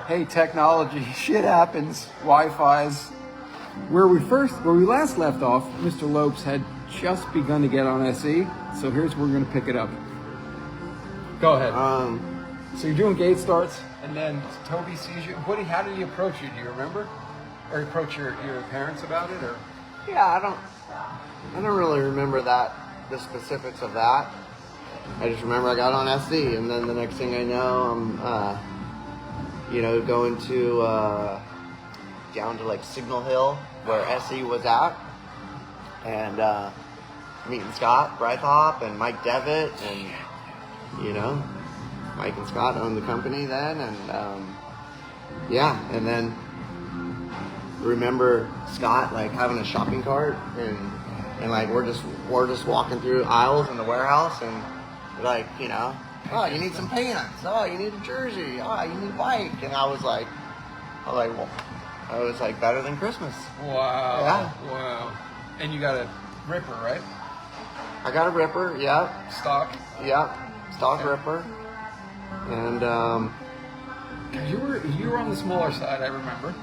Hey, technology, shit happens. Wi-Fi's. Where we last left off, Mr. Lopes had just begun to get on SE, so here's where we're going to pick it up. Go ahead. So you're doing gate starts, and then Toby sees you. How did he approach you? Do you remember? Or approach your parents about it? Or Yeah, I don't really remember the specifics of that. I just remember I got on SE, and then the next thing I know, I'm, going to down to like Signal Hill where SE was at, and meeting Scott Brythop and Mike Devitt, and Mike and Scott owned the company then, and and then remember Scott like having a shopping cart, and like we're just walking through aisles in the warehouse, and like, oh, you need some pants, oh, you need a jersey, oh, you need a bike, and I was like, better than Christmas. Wow. Yeah. Wow. And you got a Ripper, right? I got a Ripper, yeah. Stock? Yeah, stock Ripper. And you were on the smaller side, I remember.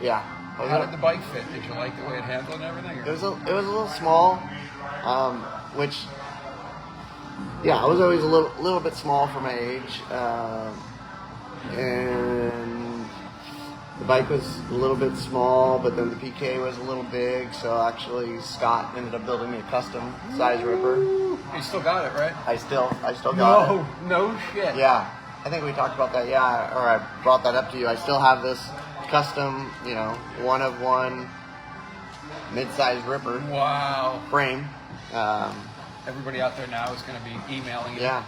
Yeah. How did the bike fit? Did you like the way it handled and everything? Or? It was a little small, which, yeah, I was always a little bit small for my age, and the bike was a little bit small, but then the PK was a little big, so actually Scott ended up building me a custom size Ripper. You still got it, right? I still got it. No shit. Yeah, I think we talked about that. Yeah, or I brought that up to you. I still have this custom, one of one mid-size Ripper. Wow. Frame. Everybody out there now is going to be emailing you. Yeah.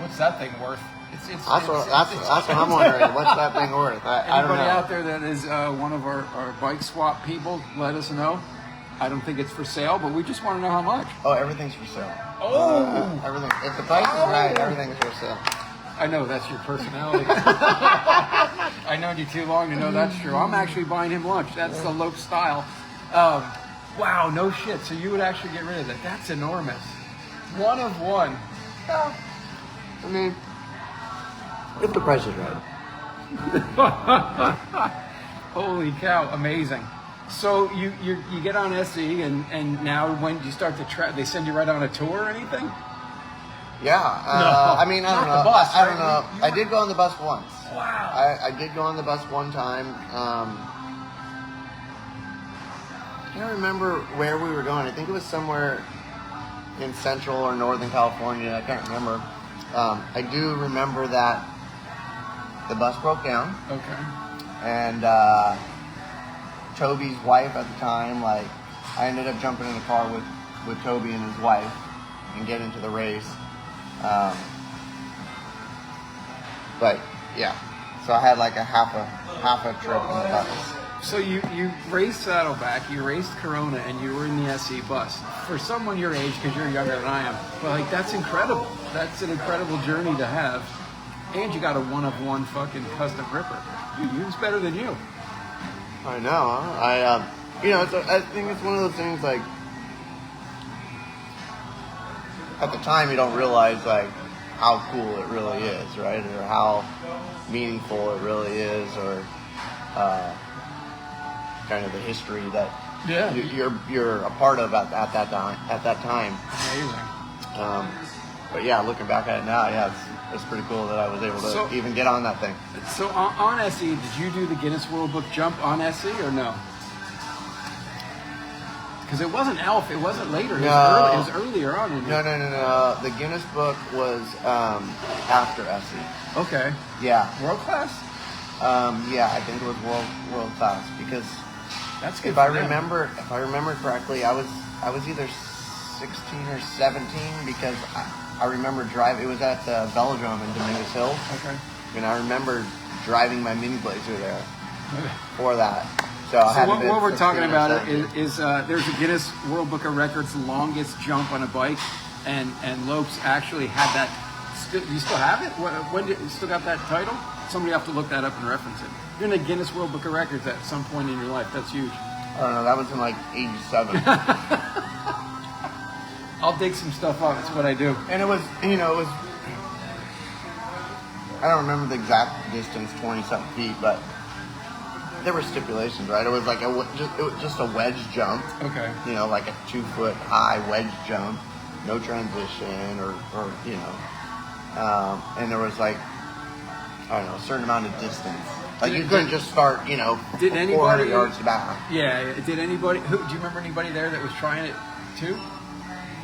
What's that thing worth? That's what I'm wondering. What's that thing worth? I don't know. Anybody out there that is one of our bike swap people, let us know. I don't think it's for sale, but we just want to know how much. Oh, everything's for sale. Oh! Everything. If the price is right, everything's for sale. I know that's your personality. I known you too long to know that's true. I'm actually buying him lunch. That's the Lopes style. Wow, no shit. So you would actually get rid of that. That's enormous. One of one. Yeah. I mean, if the price is right. Holy cow, amazing. So you get on SE, and now when you start to they send you right on a tour or anything? Yeah. I mean, I don't know. The bus, I don't know. I did go on the bus once. Wow. I did go on the bus one time. I can't remember where we were going. I think it was somewhere in Central or Northern California. I can't remember. I do remember that the bus broke down. Okay. And Toby's wife at the time, like, I ended up jumping in a car with Toby and his wife and getting into the race. But yeah, so I had like a half a trip in the bus. So you raced Saddleback, you raced Corona, and you were in the SE bus. For someone your age, because you're younger than I am, but like that's incredible. That's an incredible journey to have. And you got a one-of-one fucking custom Ripper. Dude, was better than you. I know. I think it's one of those things like, at the time you don't realize like how cool it really is, right? Or how meaningful it really is, or kind of the history that you're a part of at that time. Amazing. But yeah, looking back at it now, yeah, it's pretty cool that I was able to even get on that thing. So on SE, did you do the Guinness World Book jump on SE or no? Because it wasn't Elf, it wasn't later. It was earlier on. No. The Guinness Book was after SE. Okay. Yeah. World class? Yeah, I think it was world class, because that's good. If I remember correctly, I was either 16 or 17, because I remember driving. It was at the Velodrome in Dominguez Hills. Okay. And I remember driving my Mini Blazer there for that. So what we're talking about is there's a Guinness World Book of Records longest jump on a bike, and Lopes actually had that. You still have it? When you still got that title? Somebody have to look that up and reference it. You're in the Guinness World Book of Records at some point in your life. That's huge. I don't know. That was in like '87. I'll dig some stuff up. That's what I do. And it was, I don't remember the exact distance, 20-something feet, but there were stipulations, right? It was like it was just a wedge jump. Okay. You know, like a 2-foot high wedge jump, no transition or you know, and there was like, I don't know, a certain amount of distance. Like you couldn't just start, you know, 400 yards back. Yeah. Did anybody? Do you remember anybody there that was trying it too?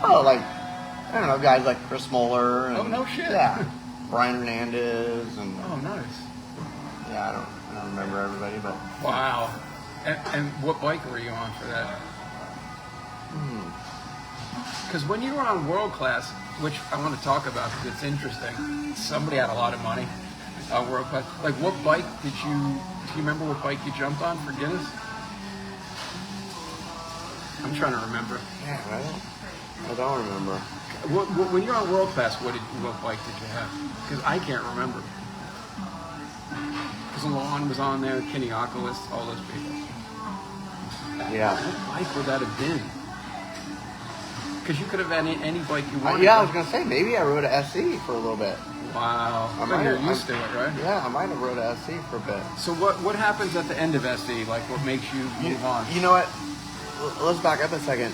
Oh, like I don't know, guys like Chris Moeller. And, Oh no shit. Yeah. Brian Hernandez and. Oh nice. Yeah, I don't remember everybody, but. Wow. And what bike were you on for that? Because when you were on World Class, which I want to talk about because it's interesting, somebody had a lot of money on World Class. Like, what bike do you remember what bike you jumped on for Guinness? I'm trying to remember. Yeah, I don't remember. When you're on World Class, what bike did you have? Because I can't remember. Because Lon was on there, Kenny Oculus, all those people. Yeah. What bike would that have been? Because you could have had any bike you wanted. Yeah, I was gonna say maybe I rode a SE for a little bit. Wow. You're used to it, right? Yeah, I might have rode a SE for a bit. So what happens at the end of SE? Like, what makes you move on? You know what? Let's back up a second.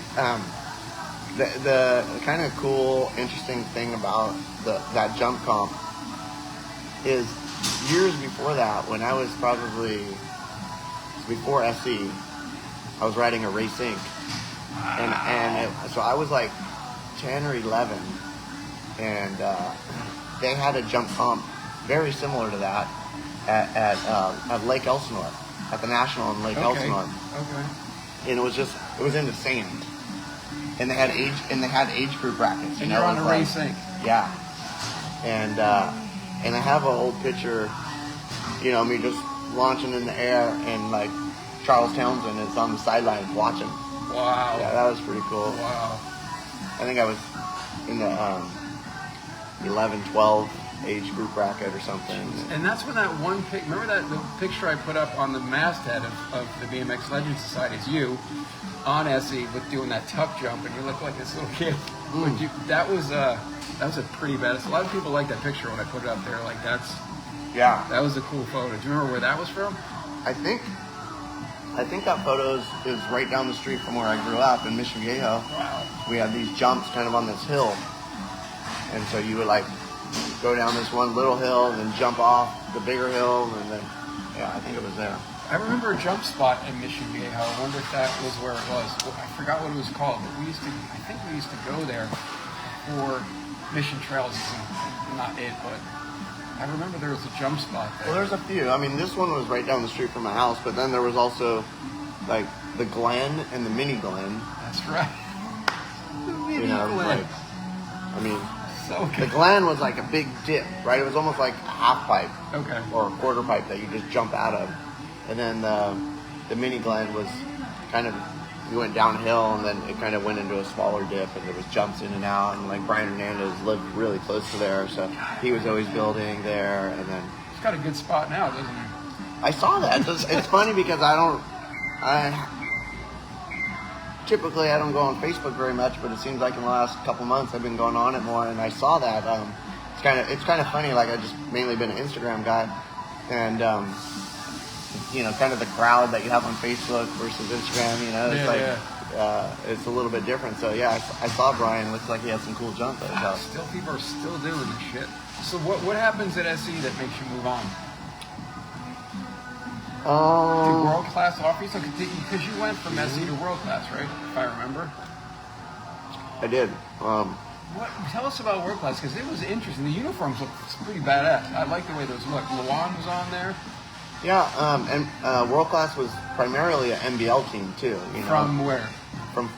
The kind of cool, interesting thing about that jump comp is years before that, when I was probably before SE, I was riding a Race Inc. So I was like 10 or 11, and they had a jump comp very similar to that at Lake Elsinore, at the National in Lake Elsinore. Okay. And it was in the sand, and they had age group brackets. And you're on a Race Inc. Yeah, and I have an old picture, you know, me just launching in the air, and like Charles Townsend is on the sidelines watching. Wow. Yeah, that was pretty cool. Wow. I think I was in the 11, 12 age group bracket or something. And that's when that one pic. Remember the picture I put up on the masthead of the BMX Legends Society is you on SE with doing that tuck jump, and you look like this little kid. That was a pretty badass. A lot of people like that picture when I put it up there. Like that was a cool photo. Do you remember where that was from? I think that photo is right down the street from where I grew up in Mission Viejo. Wow. We had these jumps kind of on this hill, and so you would like go down this one little hill and then jump off the bigger hill, and then I think it was there. I remember a jump spot in Mission Viejo. I wonder if that was where it was. I forgot what it was called, but I think we used to go there for Mission Trails. Not it, but I remember there was a jump spot there. Well, there's a few. I mean, this one was right down the street from my house, but then there was also like the Glen and the Mini Glen. That's right. The Mini Glen. Like, I mean, so the Glen was like a big dip, right? It was almost like a half pipe, or a quarter pipe that you just jump out of. And then the Mini Glen was kind of, you went downhill, and then it kind of went into a smaller dip, and there was jumps in and out, and like Brian Hernandez lived really close to there, so he was always building there. And then he's got a good spot now, doesn't he? I saw that. It's funny because typically I don't go on Facebook very much, but it seems like in the last couple months I've been going on it more, and I saw that. It's kind of funny. Like I just mainly been an Instagram guy, and you know, kind of the crowd that you have on Facebook versus Instagram. You know, it's a little bit different. So yeah, I saw Brian. Looks like he had some cool jumps. Still, people are still doing this shit. So what happens at SE that makes you move on? Did World Class offer you something? Because you went from SE to World Class, right? If I remember. I did. Tell us about World Class, because it was interesting. The uniforms look pretty badass. I like the way those look. Luan was on there. Yeah, and World Class was primarily an MBL team too. You know? From where? From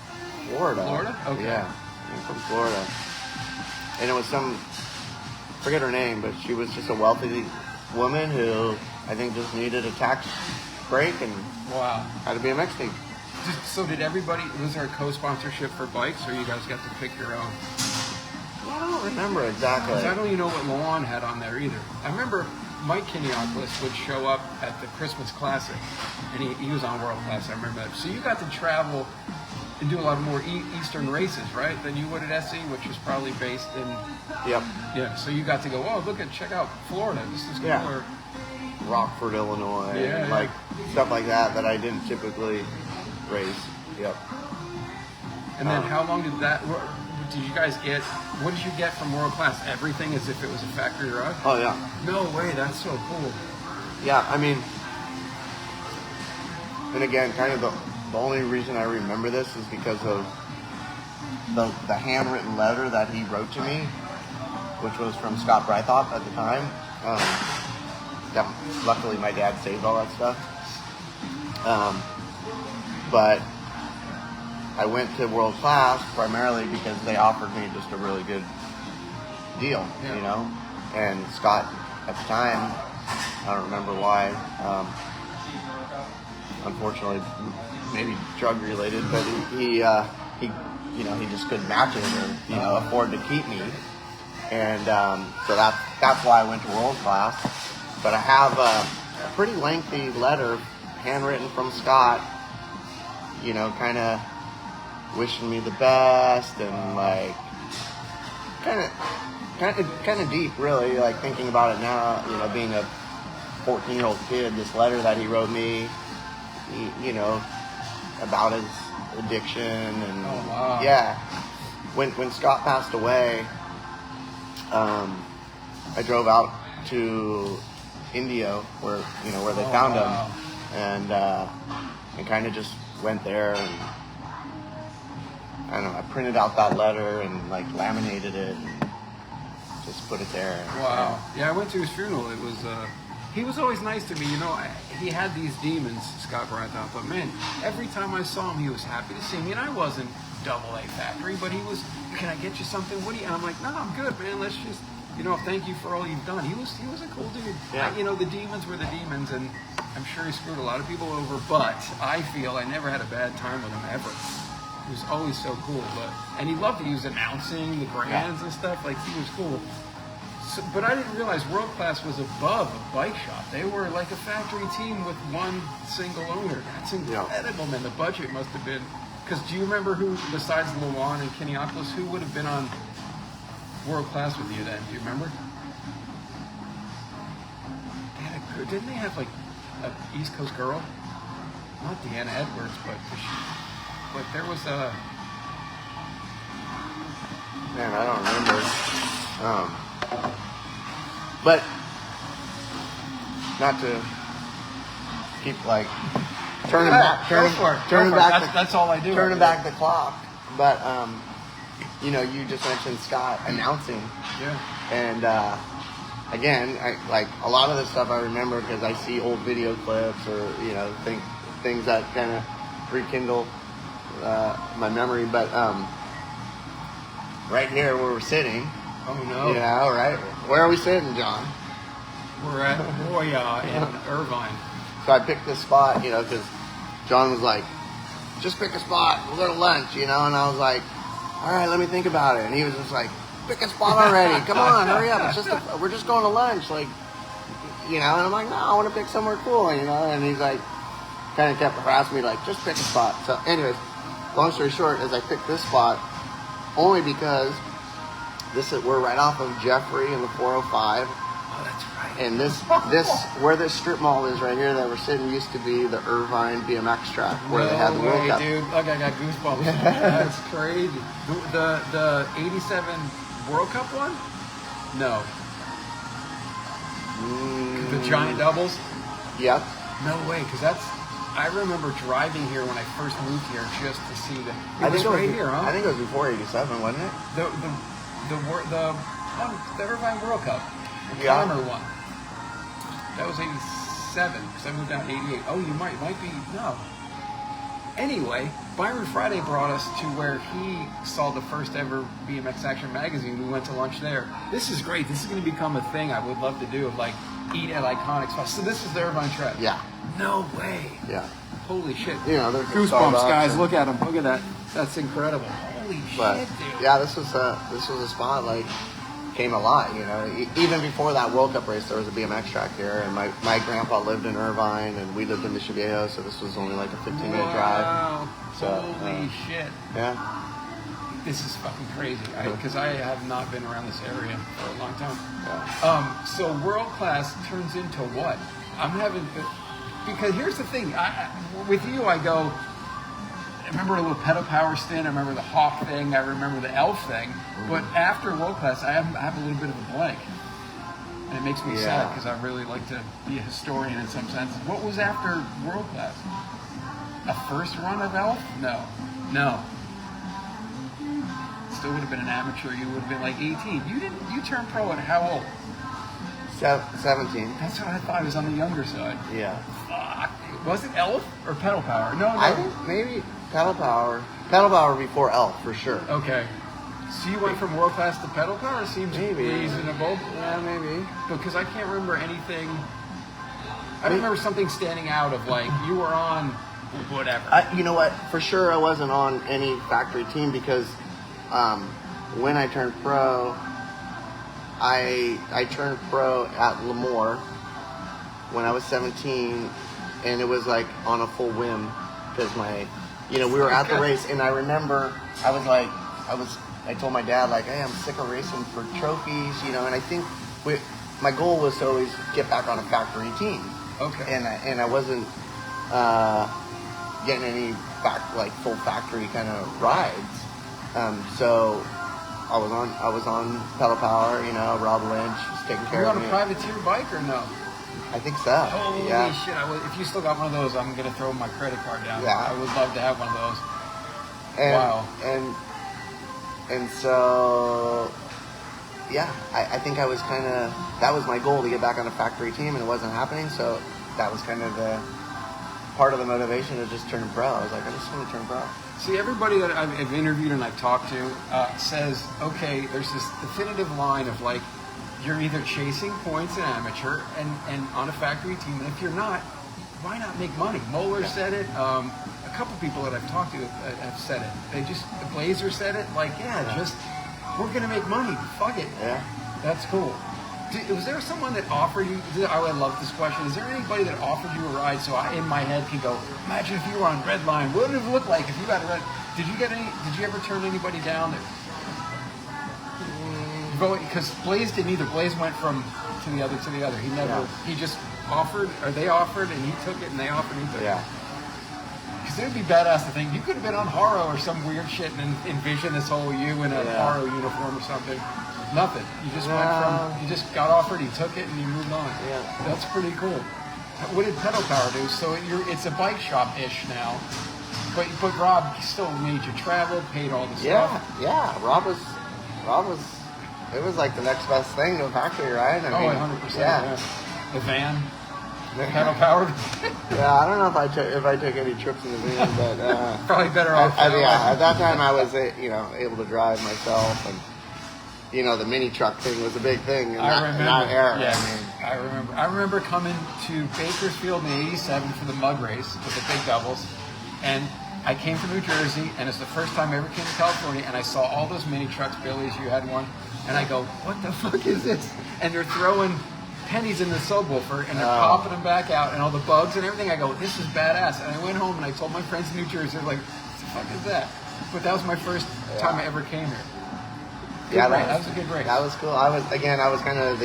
Florida. Florida? Okay. Yeah, from Florida. And it was forget her name, but she was just a wealthy woman who I think just needed a tax break and had a BMX team. So did everybody, was there a co-sponsorship for bikes, or you guys got to pick your own? I don't remember exactly. Because I don't even know what Luan had on there either. I remember Mike Kiniopolis would show up at the Christmas Classic, and he was on World Class, I remember that. So you got to travel and do a lot of more Eastern races, right, than you would at SC, which is probably based in. Yep. Yeah. So you got to go. Oh, check out Florida. This is cool. Yeah. Rockford, Illinois, Yeah, like stuff like that I didn't typically race. Yep. And then how long did that? Did you guys get? What did you get from World Class? Everything as if it was a factory ride? Oh yeah. No way. That's so cool. Yeah, I mean, and again, kind of the only reason I remember this is because of the handwritten letter that he wrote to me, which was from Scott Brythop at the time. Luckily, my dad saved all that stuff. But I went to World Class primarily because they offered me just a really good deal, you know. And Scott, at the time, I don't remember why. Unfortunately, maybe drug related, but he just couldn't match it or afford to keep me. And so that's why I went to World Class. But I have a pretty lengthy letter handwritten from Scott, kind of wishing me the best and like kind of deep, really, like thinking about it now, being a 14-year-old kid, this letter that he wrote me, about his addiction and yeah. When Scott passed away, I drove out to Indio where they found him, and kind of just went there and I don't know, I printed out that letter and like laminated it and just put it there. Wow. Yeah, I went to his funeral. It was he was always nice to me. He had these demons, Scott Brythop, but man, every time I saw him, he was happy to see me. And I wasn't AA factory, but he was, can I get you something? And I'm like, no, I'm good, man. Let's just, thank you for all you've done. He was a cool dude. Yeah. The demons were the demons, and I'm sure he screwed a lot of people over, but I feel I never had a bad time with him ever. He was always so cool, and he loved it. He was announcing the brands and stuff. Like, he was cool. So, but I didn't realize World Class was above a bike shop. They were like a factory team with one single owner. That's incredible, man. The budget must have been. Because do you remember who, besides Luan and Kenyapolis, who would have been on World Class with you then? Do you remember? Didn't they have like an East Coast girl? Not Deanna Edwards, but there was a. Man, I don't remember. But not to keep like turning back that's all I do. Turning back the clock. But you just mentioned Scott announcing. Yeah. And again, like a lot of this stuff I remember because I see old video clips or things that kind of rekindle my memory. But right here where we're sitting. Oh no. Right? Where are we sitting, John? We're at Roya in Irvine. So I picked this spot, because John was like, just pick a spot, we'll go to lunch, and I was like, all right, let me think about it. And he was just like, pick a spot already, come on, hurry up, we're just going to lunch, like, and I'm like, no, I want to pick somewhere cool, and he's like, kind of kept harassing me, like, just pick a spot. So anyways, long story short, is I picked this spot only because we're right off of Jeffrey and the 405. Oh, that's right. And this where this strip mall is right here that we're sitting used to be the Irvine BMX track where they had the World Cup. Dude, look, I got goosebumps. That's crazy. The 87 World Cup one? No. The giant doubles? Yep. No way, because I remember driving here when I first moved here just to see the. I think it was right here, huh? I think it was before 87, wasn't it? The Irvine World Cup. The Connor one. That was 87, because I moved down in 88. Oh, you might be, no. Anyway, Byron Friday brought us to where he saw the first ever BMX Action magazine. We went to lunch there. This is great. This is going to become a thing I would love to do, of like eat at iconic spots. So this is the Irvine track. Yeah. No way. Yeah. Holy shit. There's goosebumps, guys. Look at them. Look at that. That's incredible. Holy shit, dude. Yeah, this was a spot like came a lot, you know. Even before that World Cup race, there was a BMX track here, and my grandpa lived in Irvine, and we lived in Mission Viejo, so this was only like a 15-minute drive. So, holy shit. Yeah. This is fucking crazy, because I have not been around this area for a long time. Yeah. So world class turns into what? I'm having, because here's the thing, with you I go, I remember a little pedal power stint, I remember the hawk thing, I remember the elf thing, but after world class I have a little bit of a blank. And it makes me sad, because I really like to be a historian in some sense. What was after world class? A first run of elf? No. Still would have been an amateur. You would have been like 18. You turned pro at how old? 17. That's what I thought. I was on the younger side. Yeah. Fuck. Was it elf or pedal power? No. I think maybe pedal power. Pedal power before elf for sure. Okay. So you went from world class to pedal power? It seems reasonable. Yeah, maybe. Because I can't remember anything. I remember something standing out of like you were on whatever. You know what? For sure, I wasn't on any factory team because when I turned pro, I turned pro at Lemoore when I was 17, and it was like on a full whim because we were at the race, and I remember I told my dad like, hey, I'm sick of racing for trophies, and I think my goal was to always get back on a factory team. Okay. And I wasn't getting any full factory kind of rides. So I was on pedal power, Rob Lynch was taking care of me. Were you on a privateer bike or no? I think so. Holy shit! If you still got one of those, I'm gonna throw my credit card down. Yeah. I would love to have one of those. Wow. And so I think I was that was my goal, to get back on a factory team, and it wasn't happening. So that was kind of the part of the motivation to just turn pro. I was like, I just want to turn pro. See, everybody that I've interviewed and I've talked to says, okay, there's this definitive line of like, you're either chasing points in amateur and on a factory team, and if you're not, why not make money? Moeller said it. A couple people that I've talked to have said it. The Blazer said it. Like, we're gonna make money. Fuck it. Yeah. That's cool. Was there someone that offered you? I love this question. Is there anybody that offered you a ride? So I, in my head, can go, imagine if you were on Red Line. What would it look like if you got a red? Did you ever turn anybody down? Because Blaze didn't either. Blaze went from to the other. He never. Yeah. He just offered, or they offered, and he took it, and they offered, and he took it. Because it would be badass to think you could have been on Haro or some weird shit and envision this whole you in a Haro uniform or something. Nothing. You just you just got offered, he took it, and you moved on. Yeah. That's pretty cool. What did Pedal Power do? So it's a bike shop-ish now. But Rob still made you travel, paid all the stuff. Yeah. Rob was, it was like the next best thing to a factory, right? I mean, 100%. Yeah. The van. Pedal powered. I don't know if I took any trips in the van, but probably better off. At that time I was able to drive myself, and the mini truck thing was a big thing in that era. Yes. I remember coming to Bakersfield in '87 for the mug race with the big doubles, and I came from New Jersey, and it's the first time I ever came to California, and I saw all those mini trucks. Billy's, you had one, and I go, what the fuck is this? And they're throwing pennies in the subwoofer, and they're popping them back out, and all the bugs and everything. I go, this is badass. And I went home and I told my friends in New Jersey, they're like, what the fuck is that? But that was my first time I ever came here. That was a good race. That was cool. I was kind of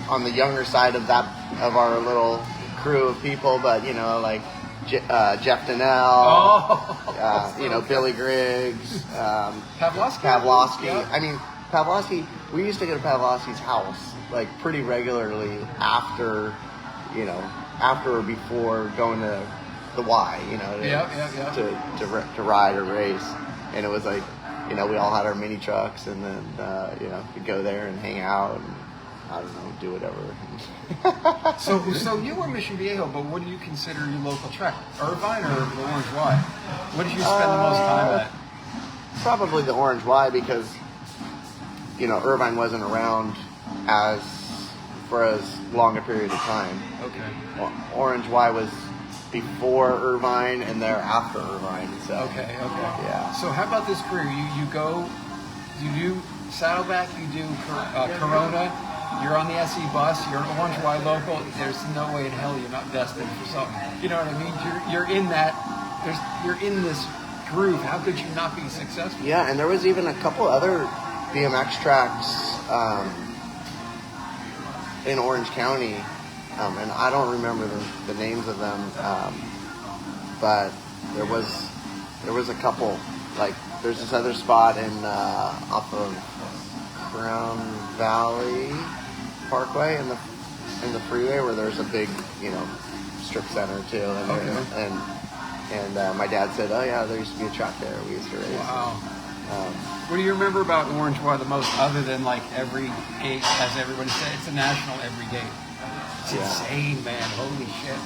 on the younger side of our little crew of people, but like Jeff Donnell, Billy Griggs, Pavlovsky. Yeah. I mean, Pavlovsky. We used to go to Pavlovsky's house like pretty regularly after or before going to the Y, to ride or race, and it was like, we all had our mini trucks, and then we'd go there and hang out and I don't know, do whatever. So you were Mission Viejo, but what do you consider your local track? Irvine or the Orange Y? What did you spend the most time at? Probably the Orange Y, because Irvine wasn't around for as long a period of time. Okay. Orange Y was before Irvine and they're after Irvine. So okay. Yeah. So how about this career? You go, you do Saddleback, you do Corona, you're on the SE bus, you're an Orange Y local, there's no way in hell you're not destined for something. You know what I mean? You're in that, you're in this groove. How could you not be successful? Yeah, and there was even a couple other BMX tracks in Orange County, and I don't remember the names of them, but there was a couple. Like there's this other spot in off of Crown Valley Parkway in the freeway where there's a big strip center too, and my dad said, oh yeah, there used to be a track there. We used to race. Wow. What do you remember about Orange Y the most, other than like every gate, as everybody said, it's a national every gate. It's insane, man. Holy shit.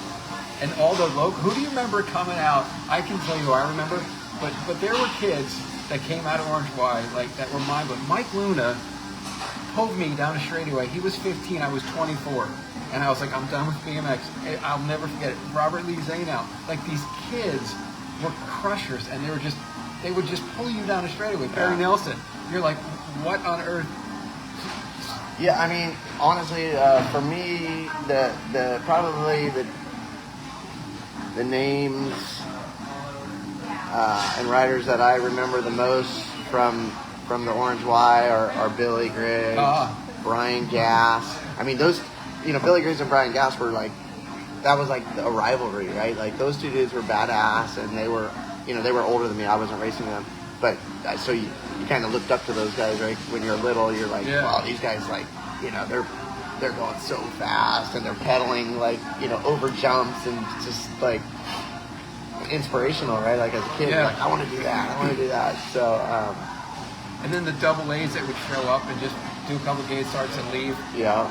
And all the who do you remember coming out? I can tell you, I remember, but there were kids that came out of Orange Y like that were mind-blowing. Mike Luna pulled me down a straightaway. He was 15, I was 24. And I was like, I'm done with BMX. I'll never forget it. Robert Lee Zanow. Like, these kids were crushers, and they would just pull you down a straightaway. Barry Nelson. You're like, what on earth? Yeah, I mean, honestly, for me, probably the names and riders that I remember the most from the Orange Y are Billy Griggs, Brian Gass. I mean, those, Billy Griggs and Brian Gass were like, that was like a rivalry, right? Like those two dudes were badass, and they were, they were older than me. I wasn't racing them, but so you kind of looked up to those guys, right? When you're little, you're like, wow, these guys, like, they're going so fast, and they're pedaling like, over jumps, and just like inspirational, right? Like as a kid, you're like, I want to do that. So, and then the double A's that would show up and just do a couple of gate starts and leave. Yeah.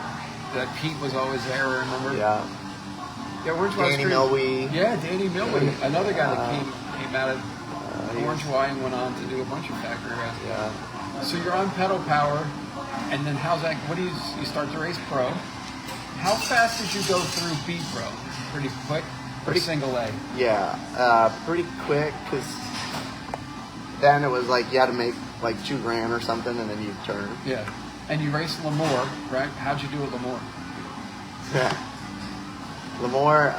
That Pete was always there, I remember. Yeah. Yeah, Orange Y Danny Milwee. Yeah, Danny Milwee. Another guy that came out of Orange Y and went on to do a bunch of factory races. Yeah. So you're on pedal power, and then how's that? What do you start to race pro? How fast did you go through B Pro? Pretty quick? Pretty single A? Yeah, pretty quick, because then it was like you had to make like $2,000 or something, and then you turn. Yeah. And you raced Lemoore, right? How'd you do at Lemoore? Yeah. Lemoore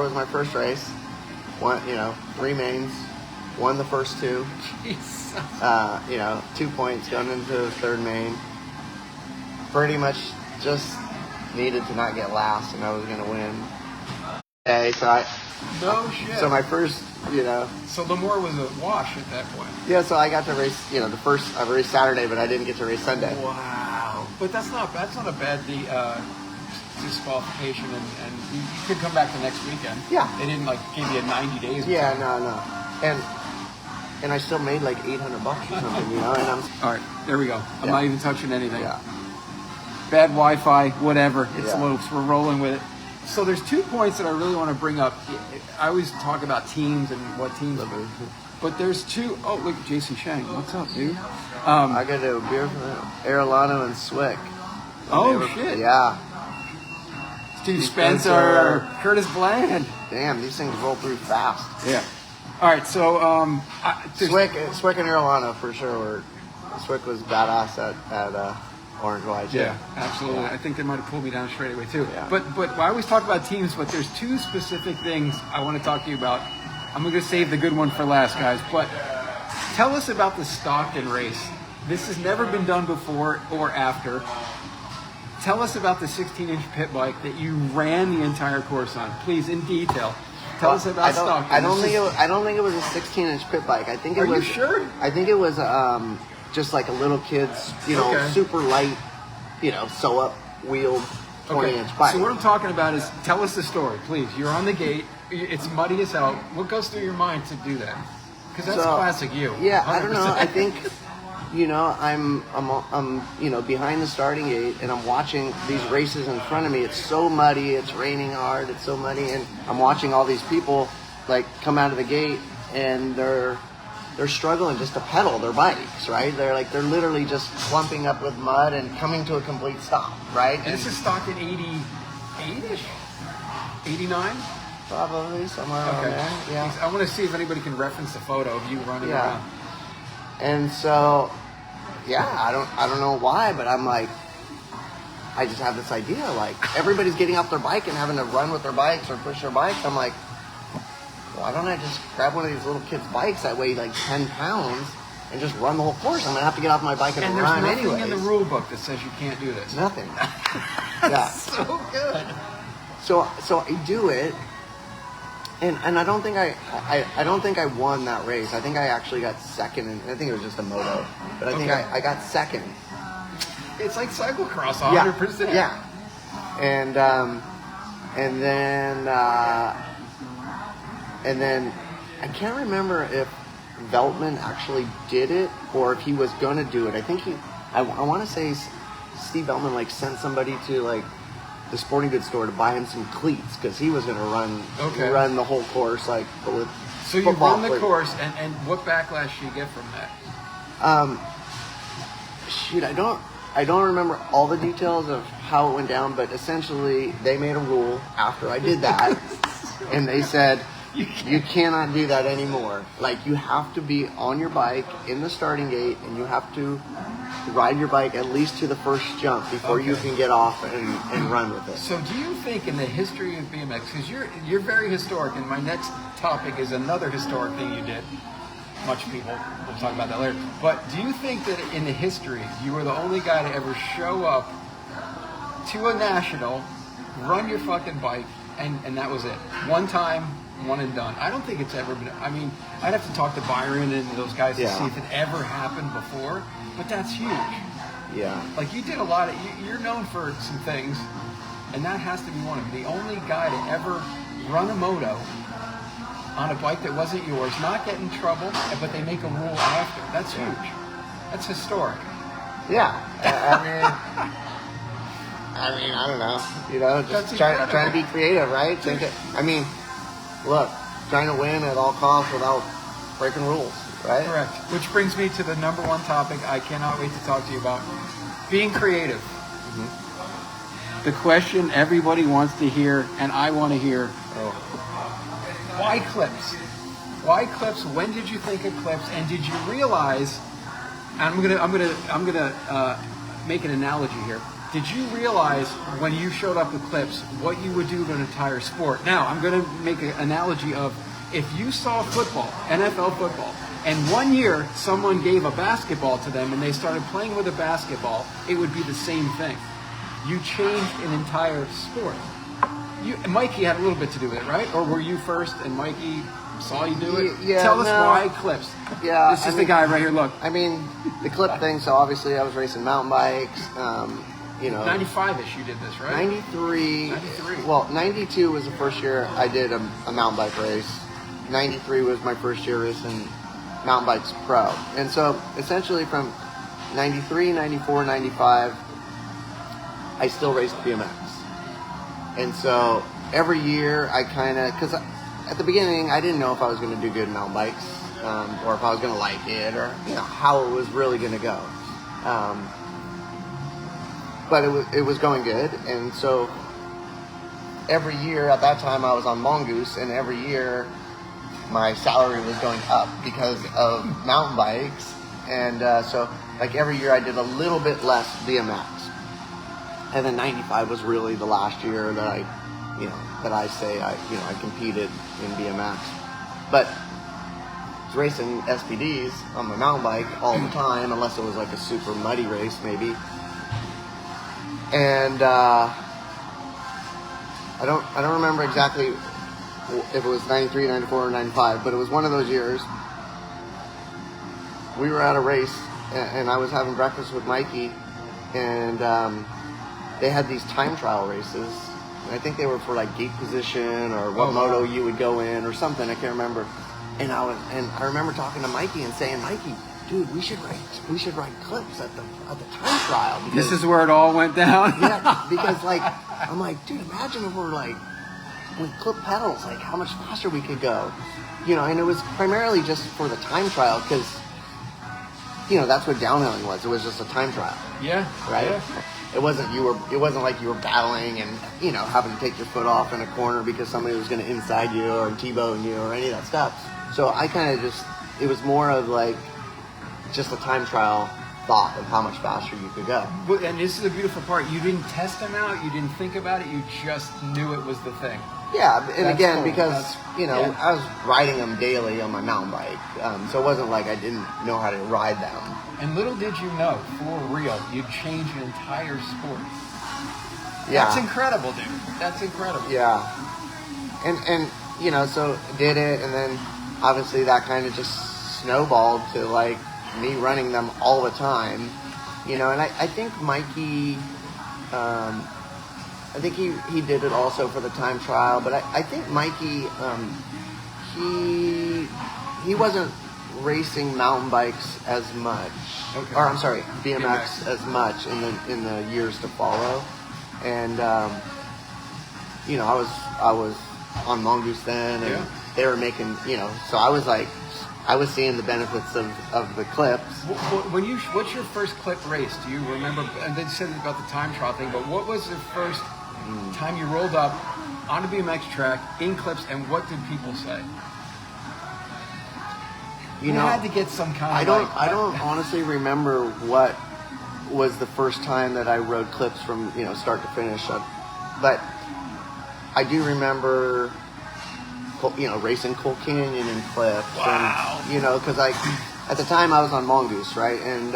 was my first race. Won, 3 mains. Won the first 2. Jesus. 2 points going into the 3rd main. Pretty much just needed to not get last, and I was going to win. Okay, no shit. So my first, So Lemoore was a wash at that point. Yeah, so I got to race, I raced Saturday, but I didn't get to race Sunday. Wow. But that's not a bad disqualification, and you could come back the next weekend. Yeah. They didn't give you 90 days. Yeah, no. And I still made like $800 or something, and I'm... All right, there we go. I'm not even touching anything. Yeah. Bad Wi-Fi, whatever. It's Yeah. Lopes. We're rolling with it. So there's 2 points that I really want to bring up. I always talk about teams and what teams do. But there's 2. Oh, look, Jason Shang. What's up, dude? I got a beer from Airlano and Swick. Shit. Yeah. Steve Spencer. Curtis Bland. Damn, these things roll through fast. Yeah. All right, so Swick and Airlano for sure. Swick was badass at Orange Y too. Yeah, absolutely. Yeah. I think they might have pulled me down straight away too. Yeah. But I always talk about teams, but there's 2 specific things I want to talk to you about. I'm going to save the good one for last, guys. But tell us about the Stockton race. This has never been done before or after. Tell us about the 16-inch pit bike that you ran the entire course on, please, in detail. Tell us about Stockton. I don't think it was a 16-inch pit bike. I think it was. Are you sure? I think it was just like a little kid's, super light, sew up wheeled 20-inch bike. So what I'm talking about is, tell us the story, please. You're on the gate. It's muddy as hell. What goes through your mind to do that? Because that's classic you. Yeah, 100%. I don't know. I think, I'm behind the starting gate, and I'm watching these races in front of me. It's so muddy. It's raining hard. It's so muddy, and I'm watching all these people come out of the gate, and they're struggling just to pedal their bikes, right? They're literally just clumping up with mud and coming to a complete stop, right? And this is Stockton 88-ish? 89? Probably somewhere around there. Yeah. I want to see if anybody can reference the photo of you running around. And so, yeah, I don't know why, but I'm like, I just have this idea, like, everybody's getting off their bike and having to run with their bikes or push their bikes. I'm like, why don't I just grab one of these little kids' bikes that weigh like 10 pounds and just run the whole course? I'm going to have to get off my bike and run there's anyway. nothing in the rule book that says you can't do this. Nothing. Yeah. So good. So I do it, and I don't think I don't think I won that race. I think I actually got second, and I think it was just a moto, but I think I got second. It's like cyclocross, 100%. Yeah. And then I can't remember if Veltman actually did it or if he was gonna do it. I think I want to say Steve Veltman like sent somebody to like the sporting goods store to buy him some cleats because he was gonna run the whole course like with. So you run the course, and what backlash do you get from that? Shoot, I don't remember all the details of how it went down, but essentially they made a rule after I did that, and they said, you cannot do that anymore. Like, you have to be on your bike in the starting gate, and you have to ride your bike at least to the first jump before you can get off and run with it. So do you think in the history of BMX, because you're very historic, and my next topic is another historic thing you did. Much people, we'll talk about that later. But do you think that in the history, you were the only guy to ever show up to a national, run your fucking bike, and that was it? One time, one and done. I don't think it's ever been, I mean, I'd have to talk to Byron and those guys to see if it ever happened before, but that's huge. Yeah. Like, you did a lot of, you're known for some things, and that has to be one of them. The only guy to ever run a moto on a bike that wasn't yours, not get in trouble, but they make a rule after. That's huge. That's historic. Yeah. I mean, I don't know. You know, just trying to be creative, right? Look, trying to win at all costs without breaking rules, right? Correct. Which brings me to the number one topic I cannot wait to talk to you about. Being creative. Mm-hmm. The question everybody wants to hear, and I want to hear. Why clips? Why clips? When did you think of clips? And did you realize? And I'm gonna make an analogy here. Did you realize when you showed up with clips what you would do to an entire sport? Now I'm gonna make an analogy of if you saw football, NFL football, and one year someone gave a basketball to them and they started playing with a basketball, it would be the same thing. You changed an entire sport. Mikey had a little bit to do with it, right? Or were you first and Mikey saw you do it? Yeah, Tell us why clips. Yeah, this is the guy right here. Look. I mean, the clip thing. So obviously, I was racing mountain bikes. 95-ish. You did this, right? 93. Well, 92 was the first year I did a mountain bike race. 93 was my first year racing mountain bikes pro. And so essentially from 93, 94, 95, I still raced BMX. And so every year I because at the beginning I didn't know if I was going to do good in mountain bikes or if I was going to like it or how it was really going to go. But it was going good. And so every year at that time I was on Mongoose, and every year my salary was going up because of mountain bikes. And so like every year I did a little bit less BMX. And then 95 was really the last year that I competed in BMX. But I was racing SPDs on my mountain bike all the time, unless it was like a super muddy race maybe. And I don't remember exactly if it was 93, 94, or 95, but it was one of those years. We were at a race, and I was having breakfast with Mikey, and they had these time trial races. And I think they were for like gate position or what moto you would go in or something. I can't remember. And I remember talking to Mikey and saying, Mikey, dude, we should write clips at the time trial. Because, this is where it all went down. Yeah, because like I'm like, dude, imagine if we're like with clip pedals, like how much faster we could go. And it was primarily just for the time trial because that's what downhilling was. It was just a time trial. Yeah. Right? Yeah. It wasn't like you were battling and having to take your foot off in a corner because somebody was going to inside you or T-bone you or any of that stuff. So I kind of it was more of like just a time trial thought of how much faster you could go. And this is the beautiful part. You didn't test them out. You didn't think about it. You just knew it was the thing. Yeah, and That's again, cool. because, Yeah. I was riding them daily on my mountain bike. So it wasn't like I didn't know how to ride them. And little did you know, for real, you'd change an entire sport. Yeah. That's incredible, dude. That's incredible. Yeah. And so did it, and then obviously that kind of just snowballed to like me running them all the time. And I think Mikey, I think he did it also for the time trial, but I think Mikey, he wasn't racing mountain bikes as much, Okay. or I'm sorry, BMX as much in the years to follow, and I was on Mongoose then, and they were making, so I was seeing the benefits of the clips. What's your first clip race? Do you remember? And they said about the time trial thing, but what was the first time you rolled up on a BMX track in clips, and what did people say? You had to get some kind of. I don't honestly remember what was the first time that I rode clips from start to finish, but I do remember racing Coal Canyon in clips. Wow. And, because at the time I was on Mongoose, right, and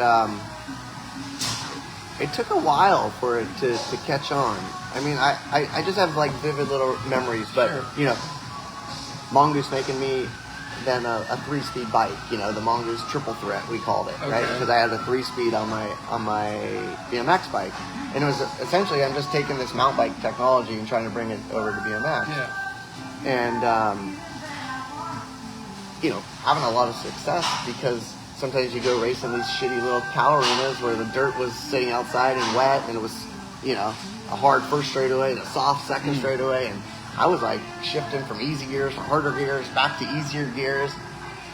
it took a while for it to catch on. I mean, I just have like vivid little memories, but Sure. Mongoose making me then a 3-speed bike, the Mongoose triple threat we called it, right? Okay. Because I had a 3-speed on my BMX bike, and it was essentially I'm just taking this mountain bike technology and trying to bring it over to BMX. Yeah. And having a lot of success because sometimes you go racing these shitty little cow arenas where the dirt was sitting outside and wet, and it was a hard first straightaway and a soft second straightaway, and I was like shifting from easy gears to harder gears back to easier gears,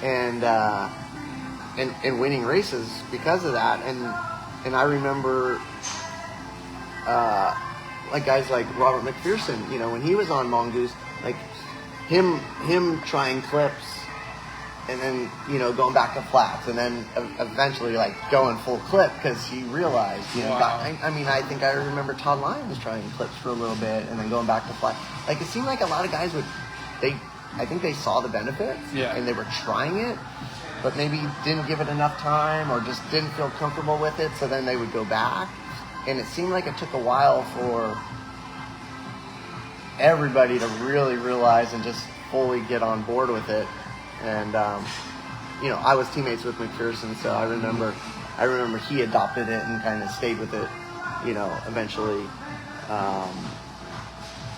and winning races because of that. And I remember like guys like Robert McPherson, when he was on Mongoose, like him trying clips and then going back to flats and then eventually like going full clip because he realized Wow. I think I remember Todd Lyons trying clips for a little bit and then going back to flat. Like it seemed like a lot of guys I think they saw the benefits and they were trying it, but maybe didn't give it enough time or just didn't feel comfortable with it, so then they would go back. And it seemed like it took a while for everybody to really realize and just fully get on board with it. And I was teammates with McPherson, so I remember he adopted it and kind of stayed with it, eventually.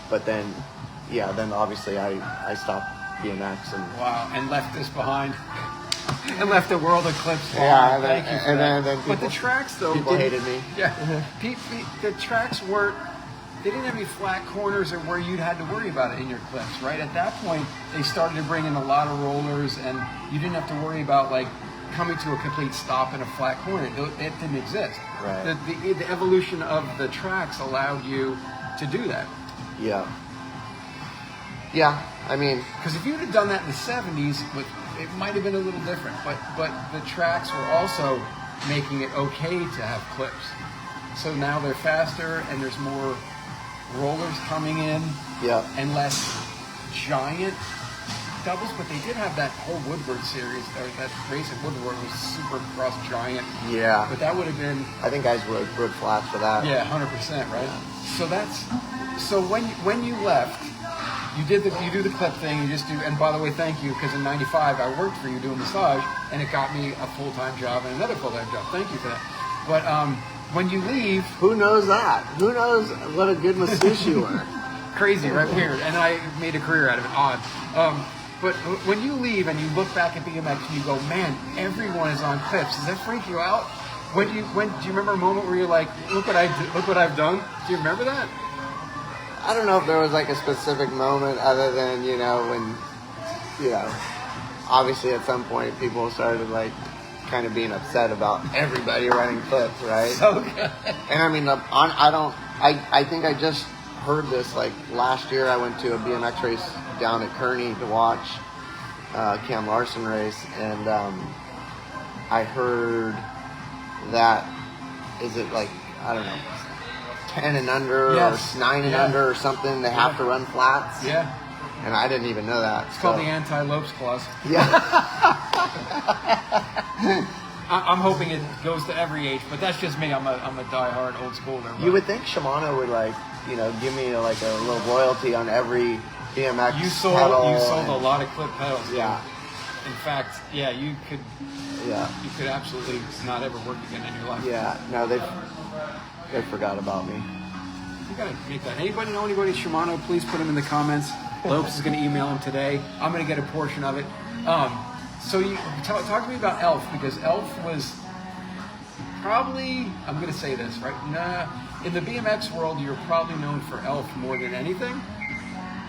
But then obviously I stopped BMX and And left this behind. And left the world of clips Yeah, behind. Thank you for and that. then But the people- tracks, though, people hated me. Yeah, the tracks weren't. They didn't have any flat corners or where you'd had to worry about it in your clips, right? At that point, they started to bring in a lot of rollers, and you didn't have to worry about like coming to a complete stop in a flat corner. It didn't exist. Right. The evolution of the tracks allowed you to do that. Yeah, I mean, Because if you'd have done that in the 70s, it might have been a little different. But the tracks were also making it okay to have clips. So now they're faster and there's more rollers coming in and less giant doubles. But they did have that whole Woodward series, or that race at Woodward was super cross giant. yeah. But that would have been, I think guys rode flats for that. 100%, right? So when you left, you do the clip thing. You just do. And by the way, thank you, because in '95 I worked for you doing massage, and it got me a full-time job and another full-time job. Thank you for that. But when you leave, Who knows that? Who knows what a good masseuse you were? crazy, right? Weird. And I made a career out of it. Odd. But when you leave and you look back at BMX and you go, man, everyone is on clips. Does that freak you out? Do you remember a moment where you're like, look what I've done? Do you remember that? I don't know if there was like a specific moment other than, when, obviously at some point people started like kind of being upset about everybody running clips, right? So good. And I mean, I think I just heard this like last year. I went to a BMX race down at Kearney to watch Cam Larson race, and I heard that, is it like, I don't know, 10 and under Yes. or 9 and Yeah. under or something? They have to run flats? Yeah. And I didn't even know that. It's called the anti-lopes clause. Yeah. I'm hoping it goes to every age, but that's just me. I'm a diehard old schooler. You would think Shimano would give me like a little royalty on every BMX You sold pedal a lot of clip pedals. Yeah. In fact, yeah, you could absolutely not ever work again in your life. Yeah. No, they forgot about me. You gotta make that. Anybody know anybody at Shimano? Please put them in the comments. Lopes is gonna email him today. I'm gonna get a portion of it. So you talk to me about Elf, because Elf was probably, I'm gonna say this right. In the BMX world, you're probably known for Elf more than anything.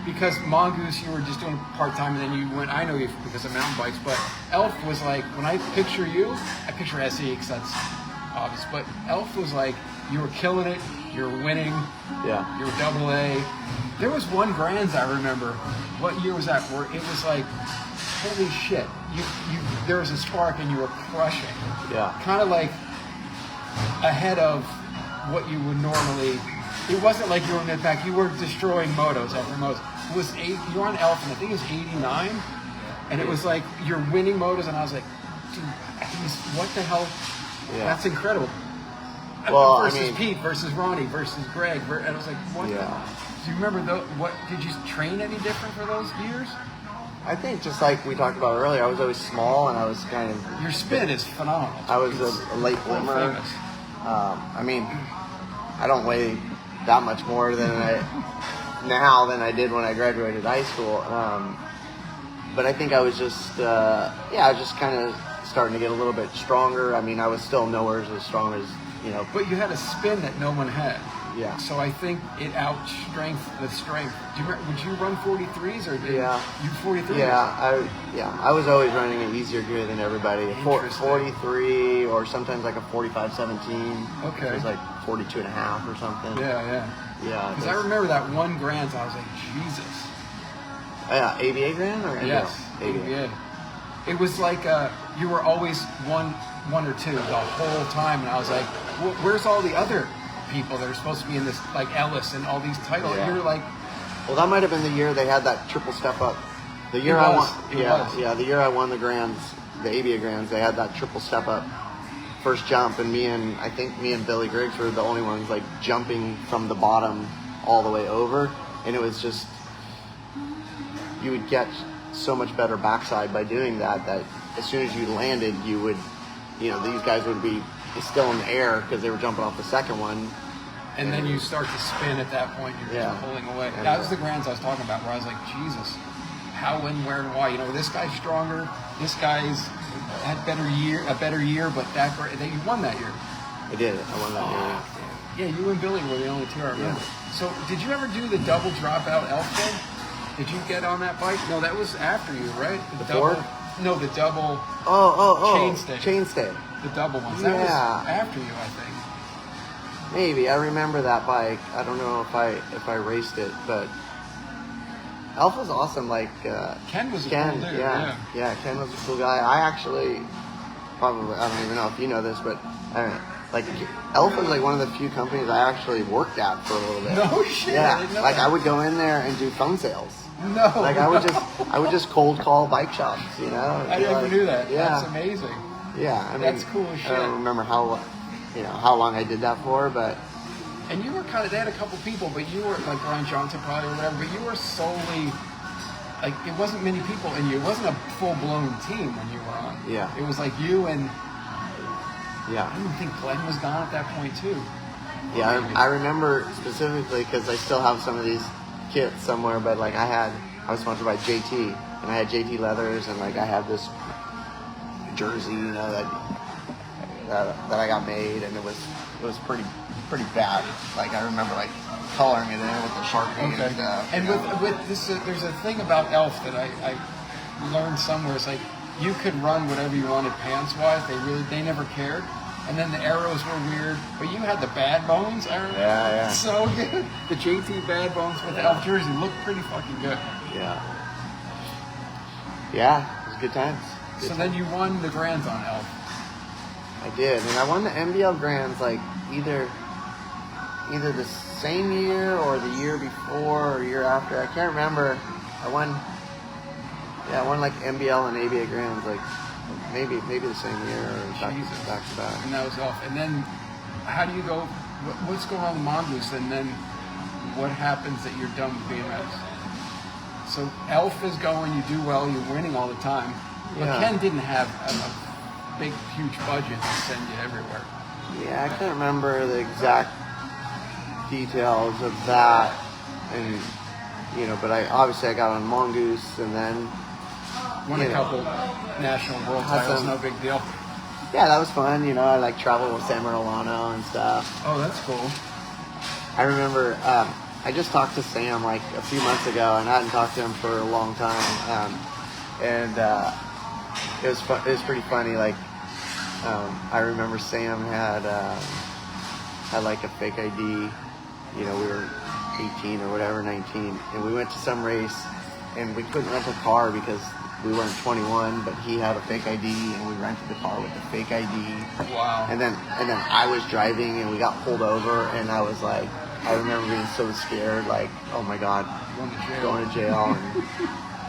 Because Mongoose, you were just doing part-time, and then you went, I know you because of mountain bikes, but Elf was like, when I picture you, I picture SE, because that's obvious, but Elf was like, you were killing it, you were winning, you were AA. There was one Grands I remember, what year was that, where it was like, holy shit, there was a spark and you were crushing. Yeah. Kind of like ahead of what you would normally. It wasn't like you were in the back. You were destroying motos after motos. It was you were on Elf, and I think it was 89, and it was like you're winning motos, and I was like, dude, what the hell? Yeah. That's incredible. Well, versus Pete, versus Ronnie, versus Greg, and I was like, what? Yeah. Do you remember what? Did you train any different for those years? I think just like we talked about earlier, I was always small, and I was kind of. Your spin is phenomenal. I was a late bloomer. Famous. I mean, I don't weigh that much more than I did when I graduated high school. But I think I was just, I was just kind of starting to get a little bit stronger. I mean, I was still nowhere as strong as, But you had a spin that no one had. Yeah. So I think it outstrength the strength. Would you run 43s or did you 43s? Yeah, I was always running an easier gear than everybody. A 43 or sometimes like a 45-17. Okay. It was like 42 and a half or something. Yeah. Yeah. Because I remember that one Grand, I was like, Jesus. Yeah, ABA Grand or yes, ABA. It was like you were always one or two the whole time, and I was like, where's all the other people that are supposed to be in this, like Ellis and all these titles? Yeah. You're like, well, that might have been the year they had that triple step up. The year I won, the year I won the Grands, the ABA Grands, they had that triple step up first jump, and I think me and Billy Griggs were the only ones like jumping from the bottom all the way over, and it was just, you would get so much better backside by doing that as soon as you landed, you would, these guys would be still in the air because they were jumping off the second one. And then you start to spin at that point, you're just pulling away. That was the Grands I was talking about, where I was like, Jesus, how, when, where, and why? This guy's stronger, this guy's had a better year, but that you won that year. I did. I won that year. Yeah, you and Billy were the only two I remember. Yeah. So, did you ever do the double dropout Elf thing? Did you get on that bike? No, that was after you, right? The double? No, the double. Chainstay. The double ones. That was after you, I think. Maybe. I remember that bike. I don't know if I raced it, but Alpha's awesome. Like Ken was a cool dude. Yeah, Ken was a cool guy. I actually probably, I don't even know if you know this, but Alpha's like one of the few companies I actually worked at for a little bit. No shit. Yeah, I didn't know like that. I would go in there and do phone sales. No. Like I would just cold call bike shops, I never knew that. Yeah. That's amazing. Yeah, I mean, that's cool as shit. I don't remember how long I did that for, but. And you were they had a couple people, but you were like Brian Johnson probably or whatever, but you were solely, like, it wasn't many people, and it wasn't a full-blown team when you were on. Yeah. It was like you and, yeah. I don't think Glenn was gone at that point too. Yeah, I remember specifically because I still have some of these kits somewhere, but like I was sponsored by JT, and I had JT leathers, and like I had this jersey, that I got made, and it was pretty bad. Like I remember like coloring it in with the Sharpie and stuff. And with this, there's a thing about Elf that I learned somewhere. It's like you could run whatever you wanted pants wise. They never cared. And then the arrows were weird, but you had the bad bones. I remember. Yeah. So good. The JT bad bones with the Elf jersey looked pretty fucking good. Yeah. Yeah, it was good times. Then you won the Grands on Elf. I did, and I won the MBL Grands like either the same year or the year before or year after. I can't remember. I won like MBL and ABA Grands like maybe the same year or back to back. And that was off. And then how do you go? What's going on with Mongoose? And then what happens that you're done with BMX? So Elf is going. You do well. You're winning all the time. But Ken didn't have a big, huge budget to send you everywhere. Yeah, I can't remember the exact details of that, and but I got on Mongoose, and then won a couple national world titles, no big deal. Yeah, that was fun. I like traveled with Sam Milano and stuff. Oh, that's cool. I remember I just talked to Sam like a few months ago, and I hadn't talked to him for a long time, and it was pretty funny. Like I remember Sam had like a fake ID. We were 18 or whatever, 19, and we went to some race, and we couldn't rent a car because we weren't 21, but he had a fake ID, and we rented the car with the fake ID. Wow. And then I was driving, and we got pulled over, and I was like, I remember being so scared, like, oh my God, going to jail. And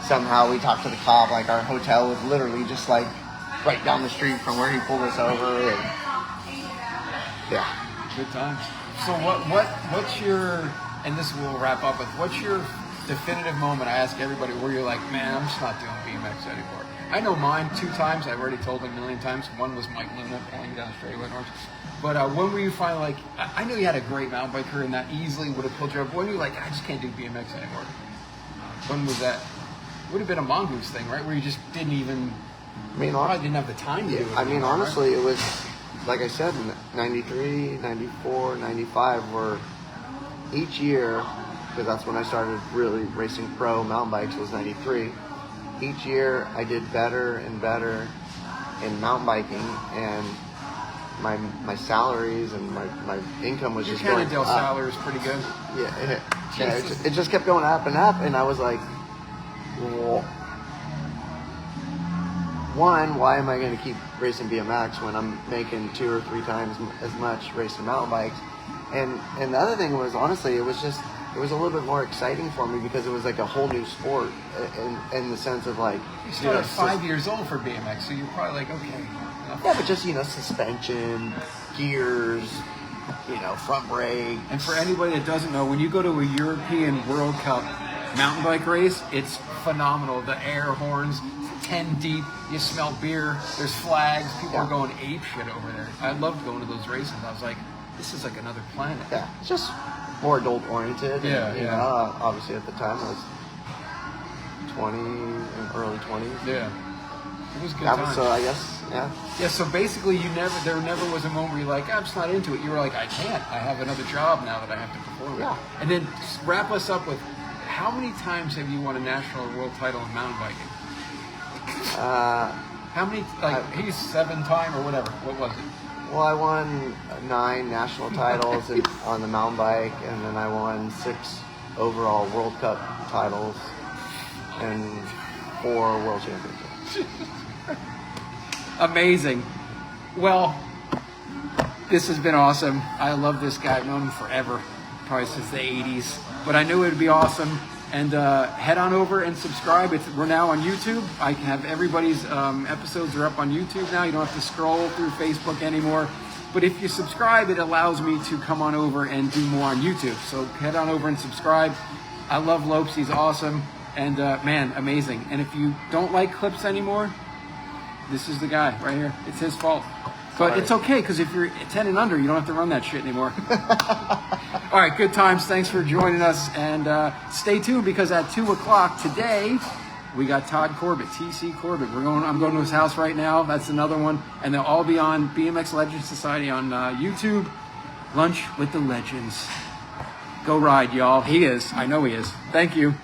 somehow we talked to the cop, like our hotel was literally just like right down the street from where he pulled us over, and yeah. Good times. So what's your, and this will wrap up with, what's your definitive moment? I ask everybody where you're like, man, I'm just not doing BMX anymore. I know mine 2 times. I've already told them a million times. One was Mike Luna pulling down straightaway north. But when were you finally like, I know you had a great mountain bike career and that easily would have pulled you up. When were you like, I just can't do BMX anymore? When was that? Would have been a Mongoose thing, right? Where you just didn't even, probably didn't have the time to do it. I mean, honestly, it was, like I said, 93, 94, 95 were each year, because that's when I started really racing pro mountain bikes, was 93. Each year I did better and better in mountain biking, and my salaries and my income was just going up. Your Cannondale salary is pretty good. Yeah, it just kept going up and up, and I was like, well, one, why am I going to keep racing BMX when I'm making 2 or 3 times as much racing mountain bikes? And the other thing was, honestly, it was a little bit more exciting for me because it was like a whole new sport in the sense of like, you started 5 years old for BMX, so you're probably like, okay. Yeah, but just, suspension, gears, front brake. And for anybody that doesn't know, when you go to a European World Cup mountain bike race, it's phenomenal. The air horns, 10 deep, you smell beer, there's flags, people are going ape shit over there. I loved going to those races. I was like, this is like another planet. Yeah, it's just more adult oriented. Yeah. Obviously at the time I was 20 and early 20s. Yeah. It was good times. So I guess, yeah. Yeah, so basically there never was a moment where you're like, I'm just not into it. You were like, I can't. I have another job now that I have to perform. Yeah. And then wrap us up with, how many times have you won a national or world title in mountain biking? How many, he's 7-time or whatever. What was it? Well, I won 9 national titles on the mountain bike, and then I won 6 overall World Cup titles and 4 World Championships. Amazing. Well, this has been awesome. I love this guy. I've known him forever, probably since the 80s. But I knew it would be awesome. And head on over and subscribe. We're now on YouTube. I can have everybody's episodes are up on YouTube now. You don't have to scroll through Facebook anymore. But if you subscribe, it allows me to come on over and do more on YouTube. So head on over and subscribe. I love Lopes. He's awesome. And man, amazing. And if you don't like clips anymore, this is the guy right here. It's his fault. But it's okay, because if you're 10 and under, you don't have to run that shit anymore. All right, good times. Thanks for joining us. And stay tuned, because at 2 o'clock today, we got Todd Corbett, TC Corbett. I'm going to his house right now. That's another one. And they'll all be on BMX Legends Society on YouTube. Lunch with the Legends. Go ride, y'all. He is. I know he is. Thank you.